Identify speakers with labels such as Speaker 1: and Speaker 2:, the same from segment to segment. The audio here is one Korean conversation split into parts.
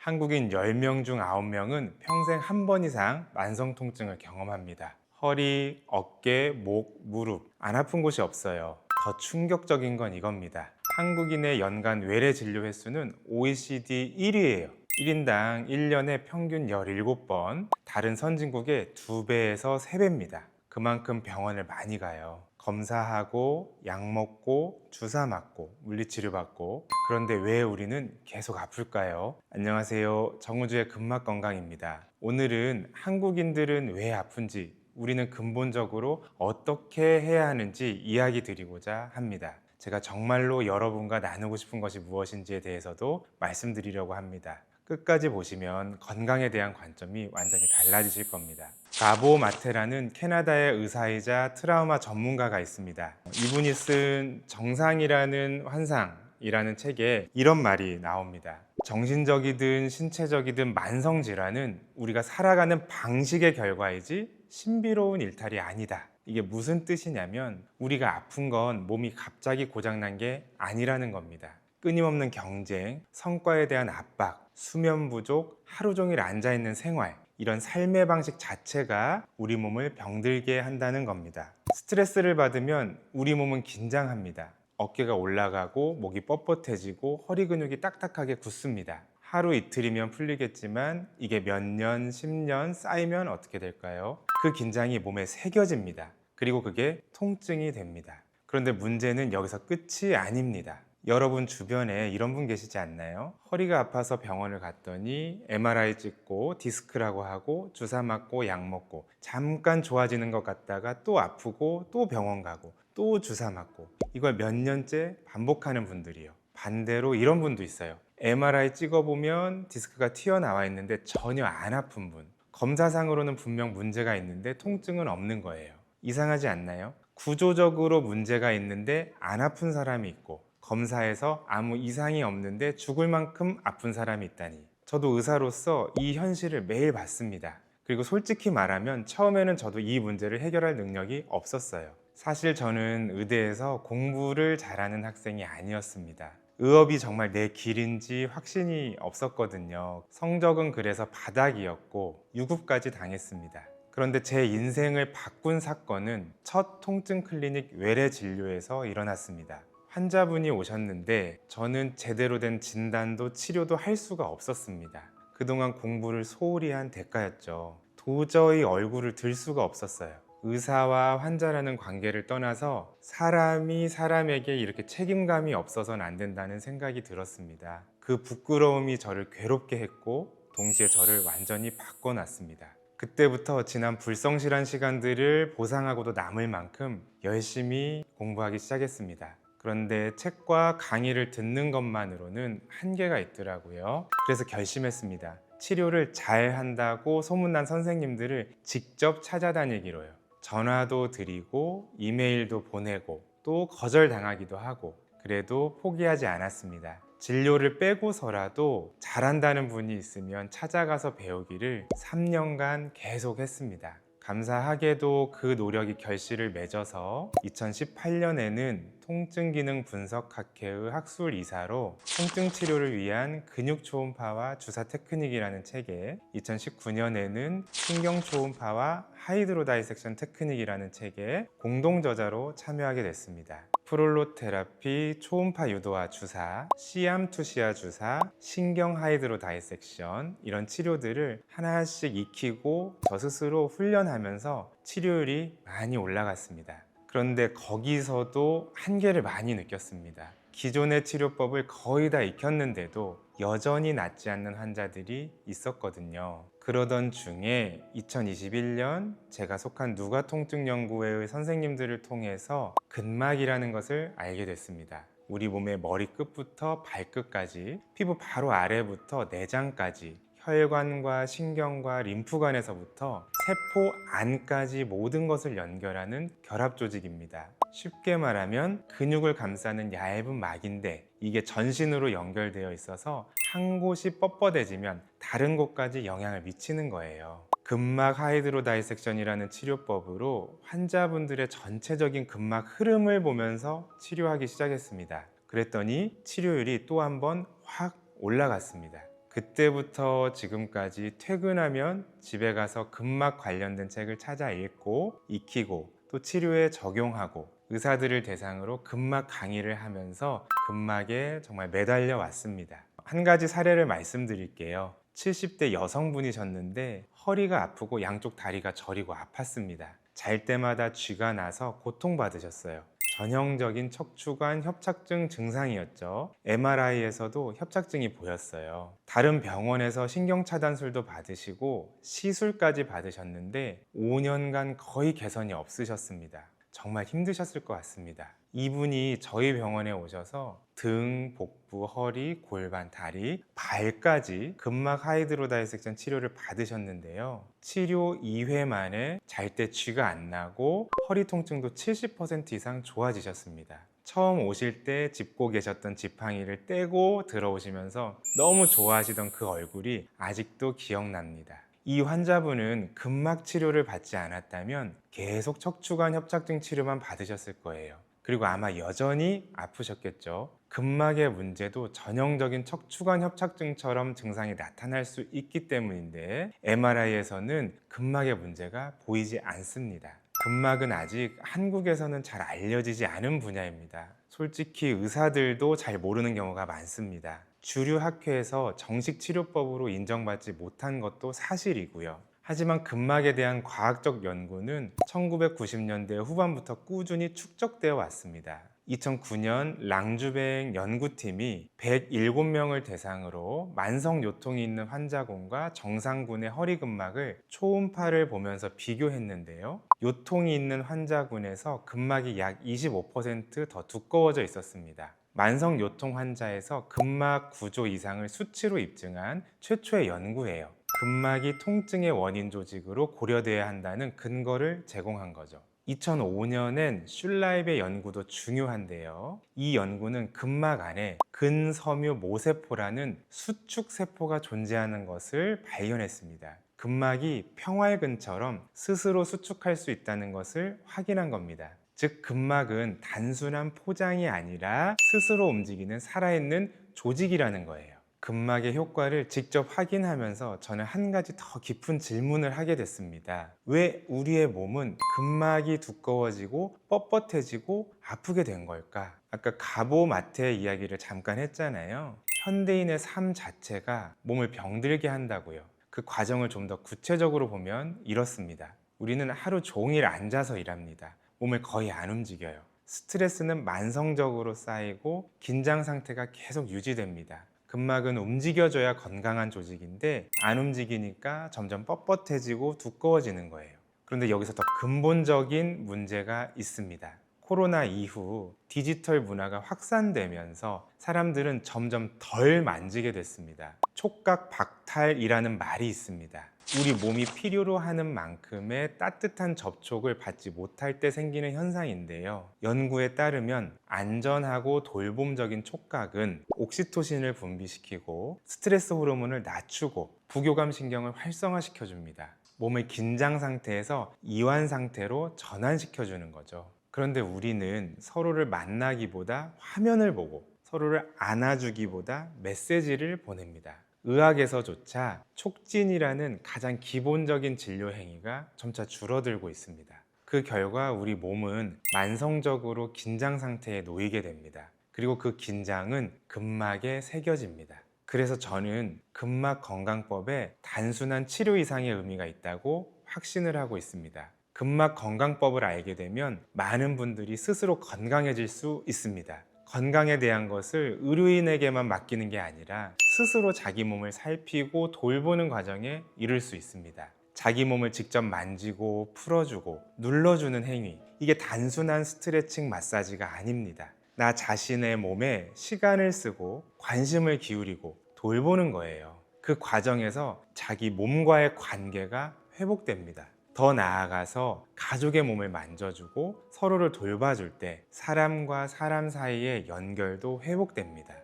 Speaker 1: 한국인 10명 중 9명은 평생 한 번 이상 만성 통증을 경험합니다. 허리, 어깨, 목, 무릎 안 아픈 곳이 없어요. 더 충격적인 건 이겁니다. 한국인의 연간 외래 진료 횟수는 OECD 1위예요. 1인당 1년에 평균 17번, 다른 선진국의 2배에서 3배입니다. 그만큼 병원을 많이 가요. 검사하고 약 먹고 주사 맞고 물리치료 받고. 그런데 왜 우리는 계속 아플까요? 안녕하세요, 정우주의 근막건강입니다. 오늘은 한국인들은 왜 아픈지, 우리는 근본적으로 어떻게 해야 하는지 이야기 드리고자 합니다. 제가 정말로 여러분과 나누고 싶은 것이 무엇인지에 대해서도 말씀드리려고 합니다. 끝까지 보시면 건강에 대한 관점이 완전히 달라지실 겁니다. 가보 마테라는 캐나다의 의사이자 트라우마 전문가가 있습니다. 이분이 쓴 정상이라는 환상이라는 책에 이런 말이 나옵니다. 정신적이든 신체적이든 만성질환은 우리가 살아가는 방식의 결과이지 신비로운 일탈이 아니다. 이게 무슨 뜻이냐면 우리가 아픈 건 몸이 갑자기 고장난 게 아니라는 겁니다. 끊임없는 경쟁, 성과에 대한 압박, 수면 부족, 하루 종일 앉아있는 생활, 이런 삶의 방식 자체가 우리 몸을 병들게 한다는 겁니다. 스트레스를 받으면 우리 몸은 긴장합니다. 어깨가 올라가고 목이 뻣뻣해지고 허리 근육이 딱딱하게 굳습니다. 하루 이틀이면 풀리겠지만 이게 몇 년, 10년 쌓이면 어떻게 될까요? 그 긴장이 몸에 새겨집니다. 그리고 그게 통증이 됩니다. 그런데 문제는 여기서 끝이 아닙니다. 여러분 주변에 이런 분 계시지 않나요? 허리가 아파서 병원을 갔더니 MRI 찍고 디스크라고 하고 주사 맞고 약 먹고 잠깐 좋아지는 것 같다가 또 아프고 또 병원 가고 또 주사 맞고, 이걸 몇 년째 반복하는 분들이요. 반대로 이런 분도 있어요. MRI 찍어보면 디스크가 튀어나와 있는데 전혀 안 아픈 분, 검사상으로는 분명 문제가 있는데 통증은 없는 거예요. 이상하지 않나요? 구조적으로 문제가 있는데 안 아픈 사람이 있고 검사에서 아무 이상이 없는데 죽을 만큼 아픈 사람이 있다니. 저도 의사로서 이 현실을 매일 봤습니다. 그리고 솔직히 말하면 처음에는 저도 이 문제를 해결할 능력이 없었어요. 사실 저는 의대에서 공부를 잘하는 학생이 아니었습니다. 의업이 정말 내 길인지 확신이 없었거든요. 성적은 그래서 바닥이었고 유급까지 당했습니다. 그런데 제 인생을 바꾼 사건은 첫 통증 클리닉 외래 진료에서 일어났습니다. 환자분이 오셨는데 저는 제대로 된 진단도 치료도 할 수가 없었습니다. 그동안 공부를 소홀히 한 대가였죠. 도저히 얼굴을 들 수가 없었어요. 의사와 환자라는 관계를 떠나서 사람이 사람에게 이렇게 책임감이 없어서는 안 된다는 생각이 들었습니다. 그 부끄러움이 저를 괴롭게 했고 동시에 저를 완전히 바꿔놨습니다. 그때부터 지난 불성실한 시간들을 보상하고도 남을 만큼 열심히 공부하기 시작했습니다. 그런데 책과 강의를 듣는 것만으로는 한계가 있더라고요. 그래서 결심했습니다. 치료를 잘 한다고 소문난 선생님들을 직접 찾아다니기로요. 전화도 드리고 이메일도 보내고 또 거절당하기도 하고, 그래도 포기하지 않았습니다. 진료를 빼고서라도 잘한다는 분이 있으면 찾아가서 배우기를 3년간 계속 했습니다. 감사하게도 그 노력이 결실을 맺어서 2018년에는 통증기능 분석학회의 학술 이사로 통증 치료를 위한 근육 초음파와 주사 테크닉이라는 책에, 2019년에는 신경 초음파와 하이드로 다이섹션 테크닉이라는 책에 공동 저자로 참여하게 됐습니다. 프롤로 테라피, 초음파 유도화 주사, 시암 투시아 주사, 신경 하이드로 다이섹션, 이런 치료들을 하나씩 익히고 저 스스로 훈련하면서 치료율이 많이 올라갔습니다. 그런데 거기서도 한계를 많이 느꼈습니다. 기존의 치료법을 거의 다 익혔는데도 여전히 낫지 않는 환자들이 있었거든요. 그러던 중에 2021년 제가 속한 누가통증연구회의 선생님들을 통해서 근막이라는 것을 알게 됐습니다. 우리 몸의 머리끝부터 발끝까지, 피부 바로 아래부터 내장까지, 혈관과 신경과 림프관에서부터 세포 안까지 모든 것을 연결하는 결합 조직입니다. 쉽게 말하면 근육을 감싸는 얇은 막인데 이게 전신으로 연결되어 있어서 한 곳이 뻣뻣해지면 다른 곳까지 영향을 미치는 거예요. 근막 하이드로 다이섹션이라는 치료법으로 환자분들의 전체적인 근막 흐름을 보면서 치료하기 시작했습니다. 그랬더니 치료율이 또 한 번 확 올라갔습니다. 그때부터 지금까지 퇴근하면 집에 가서 근막 관련된 책을 찾아 읽고 익히고 또 치료에 적용하고 의사들을 대상으로 근막 강의를 하면서 근막에 정말 매달려 왔습니다. 한 가지 사례를 말씀드릴게요. 70대 여성분이셨는데 허리가 아프고 양쪽 다리가 저리고 아팠습니다. 잘 때마다 쥐가 나서 고통받으셨어요. 전형적인 척추관 협착증 증상이었죠. MRI에서도 협착증이 보였어요. 다른 병원에서 신경차단술도 받으시고 시술까지 받으셨는데 5년간 거의 개선이 없으셨습니다. 정말 힘드셨을 것 같습니다. 이분이 저희 병원에 오셔서 등, 복부, 허리, 골반, 다리, 발까지 근막 하이드로다이섹션 치료를 받으셨는데요. 치료 2회 만에 잘 때 쥐가 안 나고 허리 통증도 70% 이상 좋아지셨습니다. 처음 오실 때 짚고 계셨던 지팡이를 떼고 들어오시면서 너무 좋아하시던 그 얼굴이 아직도 기억납니다. 이 환자분은 근막 치료를 받지 않았다면 계속 척추관 협착증 치료만 받으셨을 거예요. 그리고 아마 여전히 아프셨겠죠. 근막의 문제도 전형적인 척추관 협착증처럼 증상이 나타날 수 있기 때문인데 MRI에서는 근막의 문제가 보이지 않습니다. 근막은 아직 한국에서는 잘 알려지지 않은 분야입니다. 솔직히 의사들도 잘 모르는 경우가 많습니다. 주류 학회에서 정식 치료법으로 인정받지 못한 것도 사실이고요. 하지만 근막에 대한 과학적 연구는 1990년대 후반부터 꾸준히 축적되어 왔습니다. 2009년 랑주뱅 연구팀이 107명을 대상으로 만성 요통이 있는 환자군과 정상군의 허리근막을 초음파를 보면서 비교했는데요. 요통이 있는 환자군에서 근막이 약 25% 더 두꺼워져 있었습니다. 만성 요통 환자에서 근막 구조 이상을 수치로 입증한 최초의 연구예요. 근막이 통증의 원인 조직으로 고려돼야 한다는 근거를 제공한 거죠. 2005년엔 슐라입의 연구도 중요한데요. 이 연구는 근막 안에 근섬유 모세포라는 수축세포가 존재하는 것을 발견했습니다. 근막이 평활근처럼 스스로 수축할 수 있다는 것을 확인한 겁니다. 즉 근막은 단순한 포장이 아니라 스스로 움직이는 살아있는 조직이라는 거예요. 근막의 효과를 직접 확인하면서 저는 한 가지 더 깊은 질문을 하게 됐습니다. 왜 우리의 몸은 근막이 두꺼워지고 뻣뻣해지고 아프게 된 걸까? 아까 가보마트의 이야기를 잠깐 했잖아요. 현대인의 삶 자체가 몸을 병들게 한다고요. 그 과정을 좀 더 구체적으로 보면 이렇습니다. 우리는 하루 종일 앉아서 일합니다. 몸을 거의 안 움직여요. 스트레스는 만성적으로 쌓이고 긴장 상태가 계속 유지됩니다. 근막은 움직여줘야 건강한 조직인데 안 움직이니까 점점 뻣뻣해지고 두꺼워지는 거예요. 그런데 여기서 더 근본적인 문제가 있습니다. 코로나 이후 디지털 문화가 확산되면서 사람들은 점점 덜 만지게 됐습니다. 촉각 박탈이라는 말이 있습니다. 우리 몸이 필요로 하는 만큼의 따뜻한 접촉을 받지 못할 때 생기는 현상인데요. 연구에 따르면 안전하고 돌봄적인 촉각은 옥시토신을 분비시키고 스트레스 호르몬을 낮추고 부교감 신경을 활성화시켜 줍니다. 몸을 긴장 상태에서 이완 상태로 전환시켜 주는 거죠. 그런데 우리는 서로를 만나기보다 화면을 보고 서로를 안아주기보다 메시지를 보냅니다. 의학에서조차 촉진이라는 가장 기본적인 진료 행위가 점차 줄어들고 있습니다. 그 결과 우리 몸은 만성적으로 긴장 상태에 놓이게 됩니다. 그리고 그 긴장은 근막에 새겨집니다. 그래서 저는 근막 건강법에 단순한 치료 이상의 의미가 있다고 확신을 하고 있습니다. 근막 건강법을 알게 되면 많은 분들이 스스로 건강해질 수 있습니다. 건강에 대한 것을 의료인에게만 맡기는 게 아니라 스스로 자기 몸을 살피고 돌보는 과정에 이룰 수 있습니다. 자기 몸을 직접 만지고 풀어주고 눌러주는 행위, 이게 단순한 스트레칭 마사지가 아닙니다. 나 자신의 몸에 시간을 쓰고 관심을 기울이고 돌보는 거예요. 그 과정에서 자기 몸과의 관계가 회복됩니다. 더 나아가서 가족의 몸을 만져주고 서로를 돌봐줄 때 사람과 사람 사이의 연결도 회복됩니다.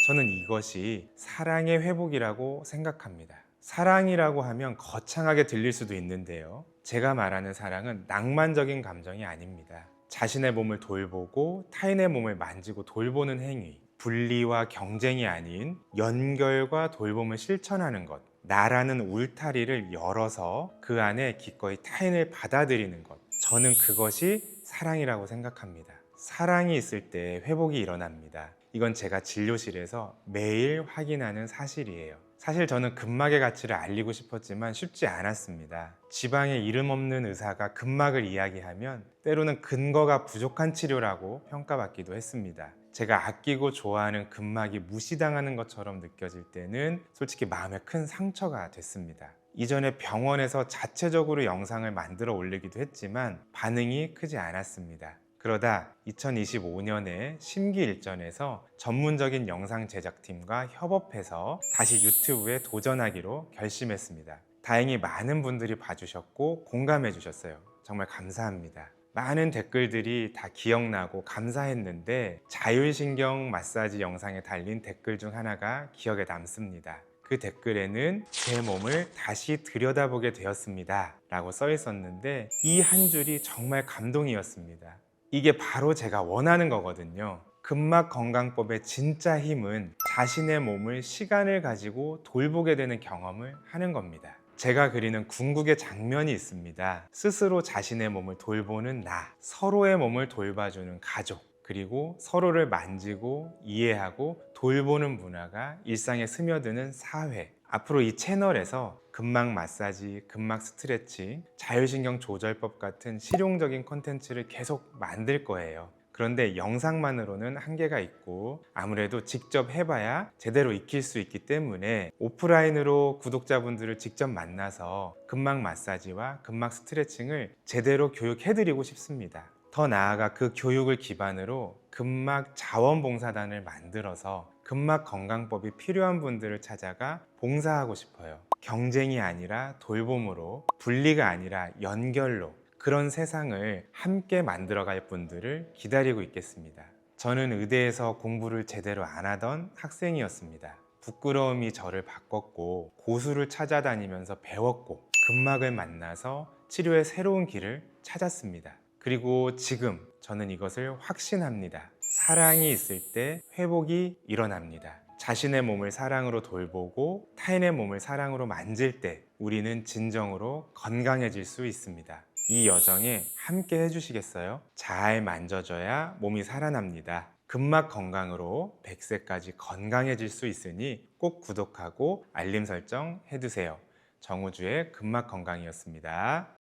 Speaker 1: 저는 이것이 사랑의 회복이라고 생각합니다. 사랑이라고 하면 거창하게 들릴 수도 있는데요. 제가 말하는 사랑은 낭만적인 감정이 아닙니다. 자신의 몸을 돌보고 타인의 몸을 만지고 돌보는 행위, 분리와 경쟁이 아닌 연결과 돌봄을 실천하는 것, 나라는 울타리를 열어서 그 안에 기꺼이 타인을 받아들이는 것, 저는 그것이 사랑이라고 생각합니다. 사랑이 있을 때 회복이 일어납니다. 이건 제가 진료실에서 매일 확인하는 사실이에요. 사실 저는 근막의 가치를 알리고 싶었지만 쉽지 않았습니다. 지방에 이름 없는 의사가 근막을 이야기하면 때로는 근거가 부족한 치료라고 평가받기도 했습니다. 제가 아끼고 좋아하는 근막이 무시당하는 것처럼 느껴질 때는 솔직히 마음에 큰 상처가 됐습니다. 이전에 병원에서 자체적으로 영상을 만들어 올리기도 했지만 반응이 크지 않았습니다. 그러다 2025년에 심기일전에서 전문적인 영상 제작팀과 협업해서 다시 유튜브에 도전하기로 결심했습니다. 다행히 많은 분들이 봐주셨고 공감해 주셨어요. 정말 감사합니다. 많은 댓글들이 다 기억나고 감사했는데 자율신경 마사지 영상에 달린 댓글 중 하나가 기억에 남습니다. 그 댓글에는 제 몸을 다시 들여다보게 되었습니다 라고 써 있었는데 이 한 줄이 정말 감동이었습니다. 이게 바로 제가 원하는 거거든요. 근막 건강법의 진짜 힘은 자신의 몸을 시간을 가지고 돌보게 되는 경험을 하는 겁니다. 제가 그리는 궁극의 장면이 있습니다. 스스로 자신의 몸을 돌보는 나, 서로의 몸을 돌봐주는 가족, 그리고 서로를 만지고 이해하고 돌보는 문화가 일상에 스며드는 사회. 앞으로 이 채널에서 근막 마사지, 근막 스트레칭, 자율신경 조절법 같은 실용적인 콘텐츠를 계속 만들 거예요. 그런데 영상만으로는 한계가 있고 아무래도 직접 해봐야 제대로 익힐 수 있기 때문에 오프라인으로 구독자분들을 직접 만나서 근막 마사지와 근막 스트레칭을 제대로 교육해드리고 싶습니다. 더 나아가 그 교육을 기반으로 근막 자원봉사단을 만들어서 근막 건강법이 필요한 분들을 찾아가 봉사하고 싶어요. 경쟁이 아니라 돌봄으로, 분리가 아니라 연결로 그런 세상을 함께 만들어갈 분들을 기다리고 있겠습니다. 저는 의대에서 공부를 제대로 안 하던 학생이었습니다. 부끄러움이 저를 바꿨고 고수를 찾아다니면서 배웠고 근막을 만나서 치료의 새로운 길을 찾았습니다. 그리고 지금 저는 이것을 확신합니다. 사랑이 있을 때 회복이 일어납니다. 자신의 몸을 사랑으로 돌보고 타인의 몸을 사랑으로 만질 때 우리는 진정으로 건강해질 수 있습니다. 이 여정에 함께 해주시겠어요? 잘 만져줘야 몸이 살아납니다. 근막 건강으로 100세까지 건강해질 수 있으니 꼭 구독하고 알림 설정 해두세요. 정우주의 근막 건강이었습니다.